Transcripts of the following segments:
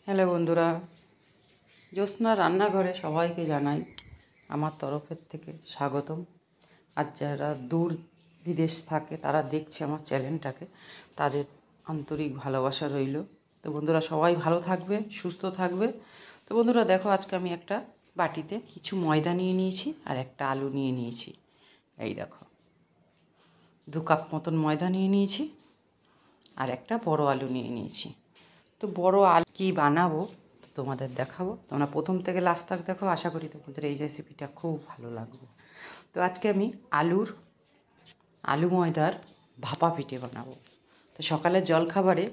Hello বন্ধুরা, জ্যোৎস্না রান্নাঘরে সবাইকে জানাই আমার তরফের থেকে স্বাগতম। আর যারা দূর বিদেশ থাকে তারা দেখছে আমার চ্যানেলটাকে, তাদের আন্তরিক ভালোবাসা রইল। তো বন্ধুরা সবাই ভালো থাকবে, সুস্থ থাকবে। তো বন্ধুরা দেখো, আজকে আমি একটা বাটিতে কিছু ময়দা নিয়ে নিয়েছি আর একটা আলু নিয়ে নিয়েছি। এই দেখো, 2 কাপ মতন ময়দা নিয়ে নিয়েছি আর একটা বড় আলু নিয়ে নিয়েছি। তো বড় আলু কী বানাবো তোমাদের দেখাবো, তোমরা প্রথম থেকে লাস্ট তক দেখো। আশা করি তোমাদের এই রেসিপিটা খুব ভালো লাগবে। তো আজকে আমি আলু ময়দার ভাপা পিঠে বানাবো। তো সকালের জলখাবারে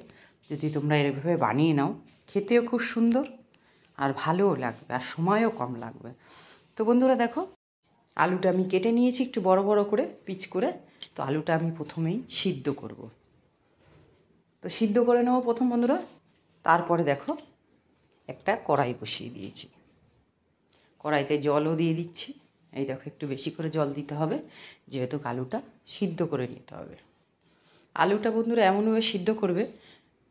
যদি তোমরা এভাবে বানিয়ে নাও, খেতেও খুব সুন্দর আর ভালোও লাগবে আর সময়ও কম লাগবে। তো বন্ধুরা দেখো, আলুটা আমি কেটে নিয়েছি একটু বড় বড় করে পিচ করে। তো আলুটা আমি প্রথমেই সিদ্ধ করব। তো সিদ্ধ করে নেবো প্রথম বন্ধুরা। তারপরে দেখো, একটা কড়াই বসিয়ে দিয়েছি, কড়াইতে জলও দিয়ে দিচ্ছি। এই দেখো, একটু বেশি করে জল দিতে হবে, যেহেতু আলুটা সিদ্ধ করে নিতে হবে। আলুটা বন্ধুরা এমনভাবে সিদ্ধ করবে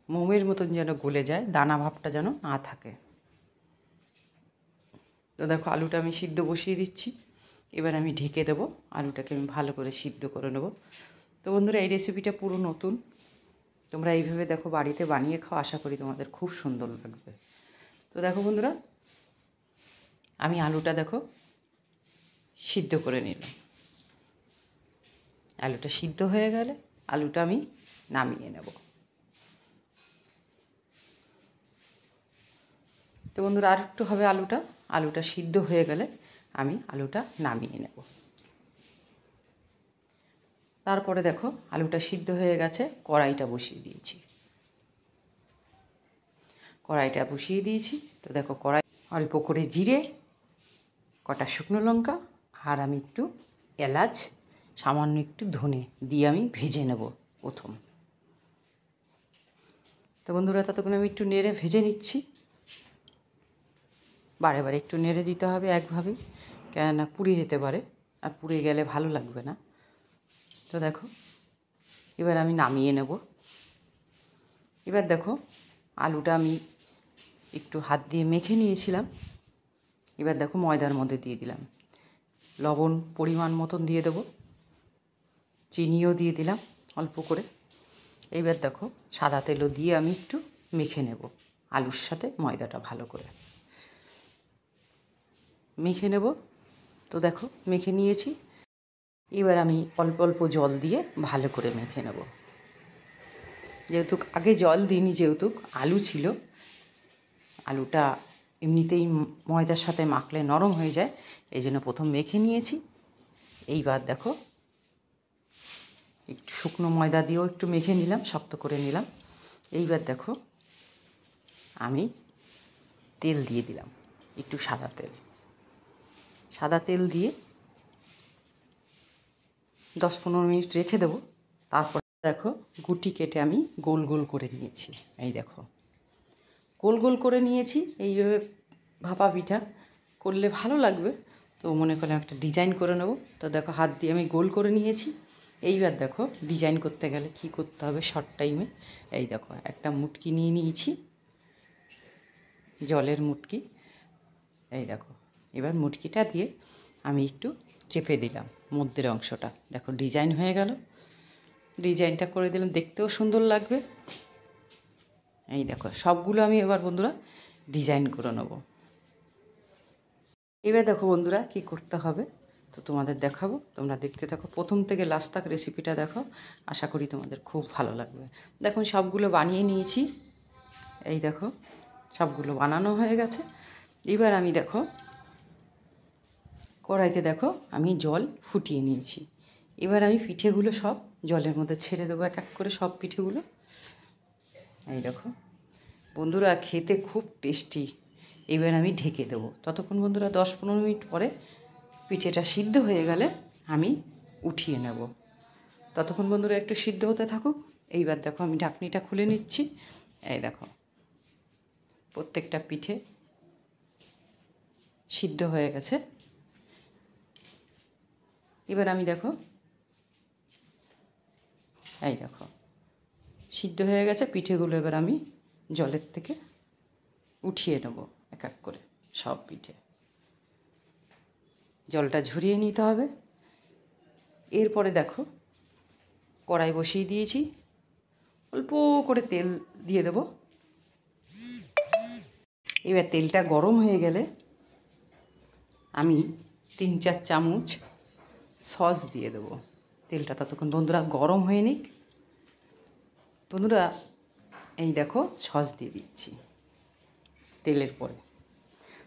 মোমের মতন যেন গলে যায়, দানা ভাবটা যেন না থাকে। তো দেখো, আলুটা আমি সিদ্ধ বসিয়ে দিচ্ছি। এবার আমি ঢেকে দেবো, আলুটাকে আমি ভালো করে সিদ্ধ করে নেব। তো বন্ধুরা এই রেসিপিটা পুরো নতুন, তোমরা এইভাবে দেখো বাড়িতে বানিয়ে খাও, আশা করি তোমাদের খুব সুন্দর লাগবে। তো দেখো বন্ধুরা, আমি আলুটা দেখো সিদ্ধ করে নিলাম। আলুটা সিদ্ধ হয়ে গেলে আলুটা আমি নামিয়ে নেব। তো বন্ধুরা আর একটু হবে, আলুটা সিদ্ধ হয়ে গেলে আমি আলুটা নামিয়ে নেব। তারপরে দেখো, আলুটা সিদ্ধ হয়ে গেছে, কড়াইটা বসিয়ে দিয়েছি। তো দেখো, কড়াই অল্প করে জিরে, কটা শুকনো লঙ্কা আর আমি একটু এলাচ, সামান্য একটু ধনে দিয়ে আমি ভেজে নেব প্রথম। তো বন্ধুরা ততক্ষণ আমি একটু নেড়ে ভেজে নিচ্ছি। বারে বারে একটু নেড়ে দিতে হবে একভাবেই, কেননা পুড়ে যেতে পারে, আর পুড়ে গেলে ভালো লাগবে না। তো দেখো, এবার আমি নামিয়ে নেব। এবার দেখো, আলুটা আমি একটু হাত দিয়ে মেখে নিয়েছিলাম। এবার দেখো, ময়দার মধ্যে দিয়ে দিলাম, লবণ পরিমাণ মতন দিয়ে দেবো, চিনিও দিয়ে দিলাম অল্প করে। এইবার দেখো, সাদা তেলও দিয়ে আমি একটু মেখে নেব আলুর সাথে ময়দাটা ভালো করে মেখে নেব। তো দেখো, মেখে নিয়েছি। এবার আমি অল্প অল্প জল দিয়ে ভালো করে মেখে নেব। যেহেতু আগে জল দিইনি, যেহেতু আলু ছিল, আলুটা এমনিতেই ময়দার সাথে মাখলে নরম হয়ে যায়, এই জন্য প্রথম মেখে নিয়েছি। এইবার দেখো, একটু শুকনো ময়দা দিয়েও একটু মেখে নিলাম, শক্ত করে নিলাম। এইবার দেখো, আমি তেল দিয়ে দিলাম, একটু সাদা তেল দিয়ে 10-15 মিনিট রেখে দেবো। তারপর দেখো, গুটি কেটে আমি গোল গোল করে নিয়েছি। এই দেখো, গোল গোল করে নিয়েছি। এইভাবে ভাপা পিঠা করলে ভালো লাগবে, তো মনে করলাম একটা ডিজাইন করে নেব। তো দেখো, হাত দিয়ে আমি গোল করে নিয়েছি। এইবার দেখো, ডিজাইন করতে গেলে কী করতে হবে শর্ট টাইমে। এই দেখো, একটা মুটকি নিয়ে নিয়েছি, জলের মুটকি। এই দেখো, এবার মুটকিটা দিয়ে আমি একটু চেপে দিলাম মধ্যের অংশটা। দেখো, ডিজাইন হয়ে গেল। ডিজাইনটা করে দিলাম, দেখতেও সুন্দর লাগবে। এই দেখো, সবগুলো আমি এবার বন্ধুরা ডিজাইন করে নেব। এবার দেখো বন্ধুরা কি করতে হবে, তো তোমাদের দেখাবো, তোমরা দেখতে থাকো প্রথম থেকে লাস্ট তক রেসিপিটা দেখো, আশা করি তোমাদের খুব ভালো লাগবে। দেখুন, সবগুলো বানিয়ে নিয়েছি। এই দেখো, সবগুলো বানানো হয়ে গেছে। এবার আমি দেখো, কড়াইতে দেখো আমি জল ফুটিয়ে নিয়েছি। এবার আমি পিঠেগুলো সব জলের মধ্যে ছেড়ে দেবো, এক এক করে সব পিঠেগুলো। এই দেখো বন্ধুরা, খেতে খুব টেস্টি। এবার আমি ঢেকে দেবো। ততক্ষণ বন্ধুরা 10-15 মিনিট পরে পিঠেটা সিদ্ধ হয়ে গেলে আমি উঠিয়ে নেব। ততক্ষণ বন্ধুরা একটু সিদ্ধ হতে থাকুক। এইবার দেখো, আমি ঢাকনিটা খুলে নিচ্ছি। এই দেখো, প্রত্যেকটা পিঠে সিদ্ধ হয়ে গেছে। এবার আমি দেখো, এই দেখো সিদ্ধ হয়ে গেছে পিঠেগুলো। এবার আমি জলের থেকে উঠিয়ে নেব এক এক করে সব পিঠে। জলটা ঝরিয়ে নিতে হবে। এরপরে দেখো কড়াই বসিয়ে দিয়েছি, অল্প করে তেল দিয়ে দেব। এবার তেলটা গরম হয়ে গেলে আমি 3-4 চামচ সস দিয়ে দেবো। তেলটা ততক্ষণ বন্ধুরা গরম হয়ে নিক। বন্ধুরা এই দেখো সস দিয়ে দিচ্ছি তেলের পরে।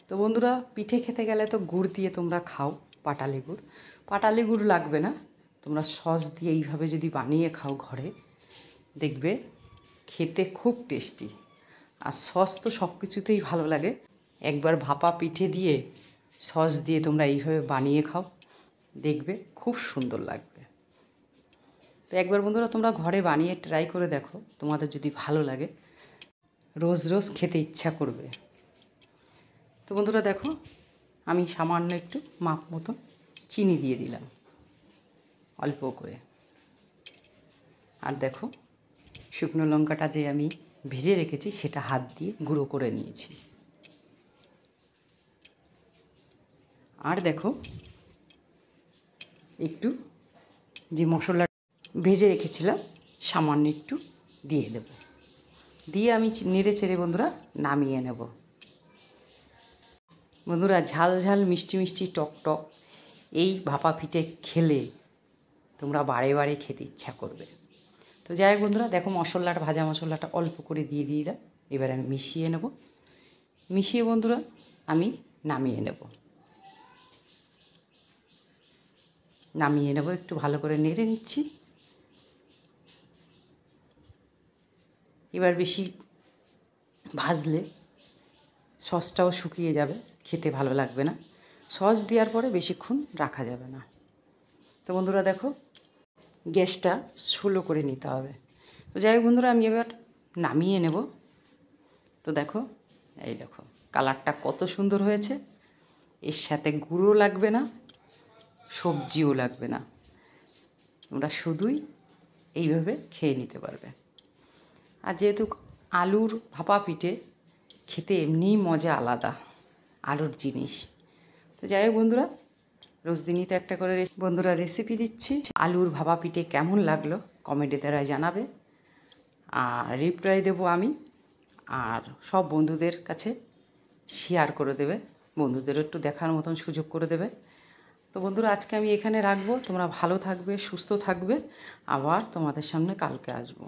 তো বন্ধুরা পিঠে খেতে গেলে তো গুড় দিয়ে তোমরা খাও, পাটালি গুড়। পাটালি গুড় লাগবে না, তোমরা সস দিয়ে এইভাবে যদি বানিয়ে খাও ঘরে, দেখবে খেতে খুব টেস্টি। আর সস তো সব কিছুতেই ভালো লাগে। একবার ভাপা পিঠে দিয়ে সস দিয়ে তোমরা এইভাবে বানিয়ে খাও, দেখবে খুব সুন্দর লাগবে। তো একবার বন্ধুরা তোমরা ঘরে বানিয়ে ট্রাই করে দেখো, তোমাদের যদি ভালো লাগে রোজ রোজ খেতে ইচ্ছা করবে। তো বন্ধুরা দেখো আমি সামান্য একটু মাপ মতো চিনি দিয়ে দিলাম অল্প করে। আর দেখো শুকনো লঙ্কাটা যে আমি ভেজে রেখেছি সেটা হাত দিয়ে গুঁড়ো করে নিয়েছি। আর দেখো একটু যে মশলা ভেজে রেখেছিলাম সামান্য একটু দিয়ে দেব, দিয়ে আমি নেড়ে চেড়ে বন্ধুরা নামিয়ে নেব। বন্ধুরা ঝাল ঝাল মিষ্টি মিষ্টি টক টক এই ভাপা পিঠে খেলে তোমরা বারে বারে খেতে ইচ্ছা করবে। তো যাই হোক বন্ধুরা দেখো মশলাটা, ভাজা মশলাটা অল্প করে দিয়ে দিলাম। এবার আমি মিশিয়ে নেব। মিশিয়ে বন্ধুরা আমি নামিয়ে নেব। নামিয়ে নেব, একটু ভালো করে নেড়ে নিচ্ছি। এবার বেশি ভাজলে সসটাও শুকিয়ে যাবে, খেতে ভালো লাগবে না। সস দেওয়ার পরে বেশিক্ষণ রাখা যাবে না। তো বন্ধুরা দেখো গ্যাসটা স্লো করে নিতে হবে। তো যাই হোক বন্ধুরা আমি এবার নামিয়ে নেব। তো দেখো এই দেখো কালারটা কত সুন্দর হয়েছে। এর সাথে গুঁড়ো লাগবে না, সবজিও লাগবে না, তোমরা শুধুই এইভাবে খেয়ে নিতে পারবে। আর যেহেতু আলুর ভাপা পিঠে খেতে এমনিই মজা আলাদা, আলুর জিনিস। তো যাই হোক বন্ধুরা রোজ দিনই তো একটা করে বন্ধুরা রেসিপি দিচ্ছি। আলুর ভাপা পিঠে কেমন লাগলো কমেন্টে দ্বারা জানাবে, আর রিপ্লাই দেবো আমি। আর সব বন্ধুদের কাছে শেয়ার করে দেবে, বন্ধুদেরও একটু দেখার মতন সুযোগ করে দেবে। তো বন্ধুরা আজকে আমি এখানে রাখবো। তোমরা ভালো থাকবে, সুস্থ থাকবে। আবার তোমাদের সামনে কালকে আসবো।